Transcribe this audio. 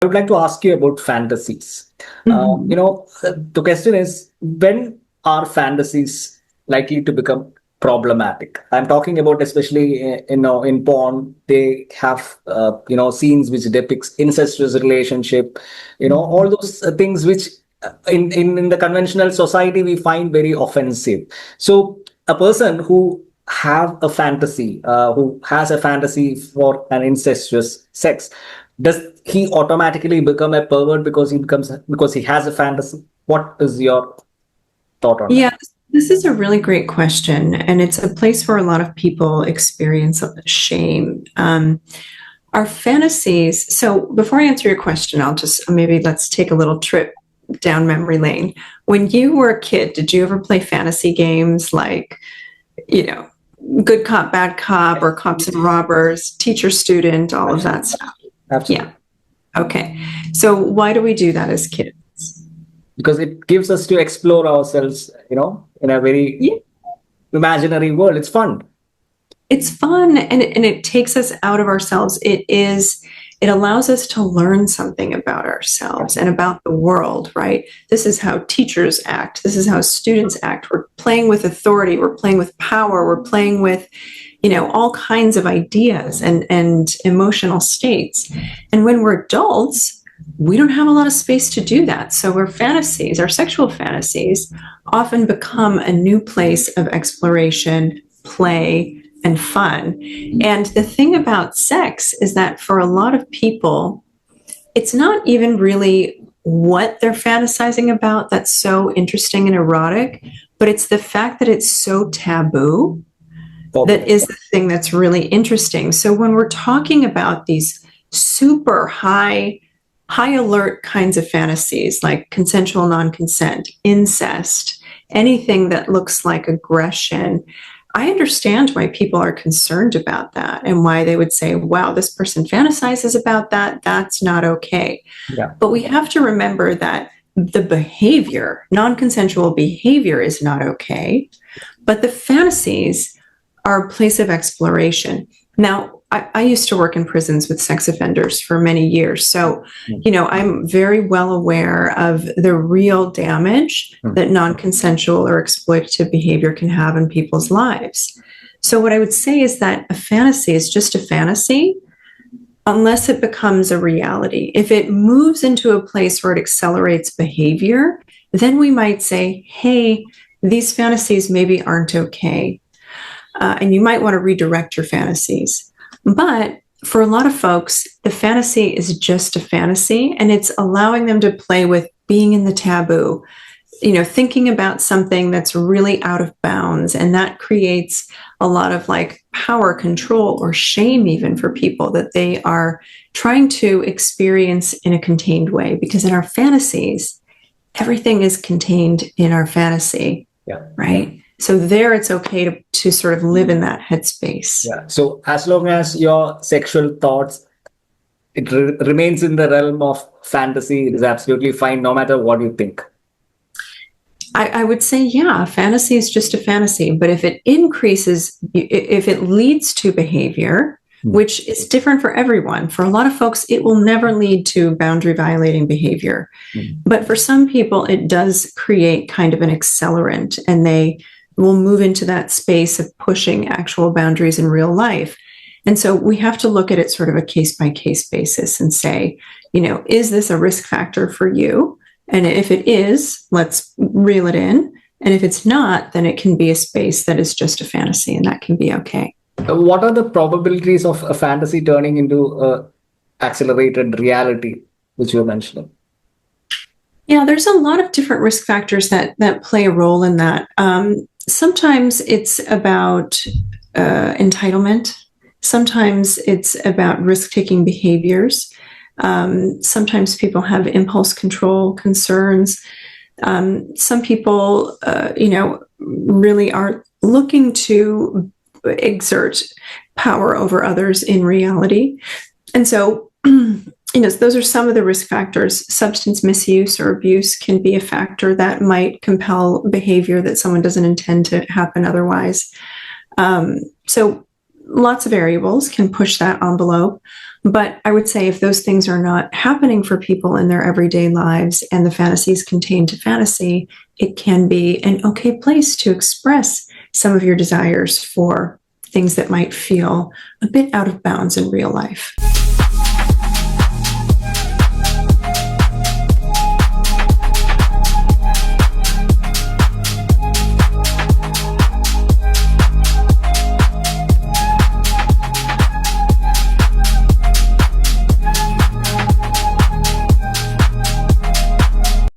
I would like to ask you about fantasies. The question is, when are fantasies likely to become problematic? I'm talking about especially in porn. They have scenes which depicts incestuous relationship. All those things which in the conventional society we find very offensive. So a person who who has a fantasy for an incestuous sex, does he automatically become a pervert because he has a fantasy? What is your thought on that? Yeah, this is a really great question, and it's a place where a lot of people experience shame. Our fantasies. So before I answer your question, let's take a little trip down memory lane. When you were a kid, did you ever play fantasy games like, good cop, bad cop, or cops and robbers, teacher, student, all of that stuff? Absolutely. Yeah. Okay. So why do we do that as kids? Because it gives us to explore ourselves, in a very imaginary world. It's fun. It's fun, and it takes us out of ourselves. It allows us to learn something about ourselves and about the world, right? This is how teachers act. This is how students act. We're playing with authority. We're playing with power. We're playing with, all kinds of ideas and emotional states. And when we're adults, we don't have a lot of space to do that. So our sexual fantasies often become a new place of exploration, play, and fun. And the thing about sex is that for a lot of people, it's not even really what they're fantasizing about that's so interesting and erotic, but it's the fact that it's so taboo that is the thing that's really interesting. So when we're talking about these super high alert kinds of fantasies like consensual non-consent, incest, anything that looks like aggression, I understand why people are concerned about that and why they would say, wow, this person fantasizes about that. That's not okay. Yeah. But we have to remember that the behavior, non-consensual behavior, is not okay. But the fantasies are a place of exploration. Now, I used to work in prisons with sex offenders for many years. So, I'm very well aware of the real damage that non-consensual or exploitative behavior can have in people's lives. So what I would say is that a fantasy is just a fantasy unless it becomes a reality. If it moves into a place where it accelerates behavior, then we might say, hey, these fantasies maybe aren't okay. And you might want to redirect your fantasies. But for a lot of folks, the fantasy is just a fantasy, and it's allowing them to play with being in the taboo, thinking about something that's really out of bounds. And that creates a lot of power, control, or shame even for people that they are trying to experience in a contained way. Because in our fantasies, everything is contained in our fantasy, right? So there it's okay to sort of live in that headspace. Yeah. So as long as your sexual thoughts, it remains in the realm of fantasy, it is absolutely fine, no matter what you think. I would say, fantasy is just a fantasy. But if it increases, if it leads to behavior, which is different for everyone. For a lot of folks, it will never lead to boundary violating behavior. But for some people, it does create kind of an accelerant, and they will move into that space of pushing actual boundaries in real life. And so we have to look at it sort of a case-by-case basis and say, is this a risk factor for you? And if it is, let's reel it in. And if it's not, then it can be a space that is just a fantasy, and that can be okay. What are the probabilities of a fantasy turning into accelerated reality, which you mentioned? Yeah, there's a lot of different risk factors that play a role in that. Sometimes it's about entitlement. Sometimes it's about risk-taking behaviors. Sometimes people have impulse control concerns. Some people, really are looking to exert power over others in reality. And so, those are some of the risk factors. Substance misuse or abuse can be a factor that might compel behavior that someone doesn't intend to happen otherwise. So lots of variables can push that envelope. But I would say if those things are not happening for people in their everyday lives and the fantasies contained to fantasy, it can be an okay place to express some of your desires for things that might feel a bit out of bounds in real life.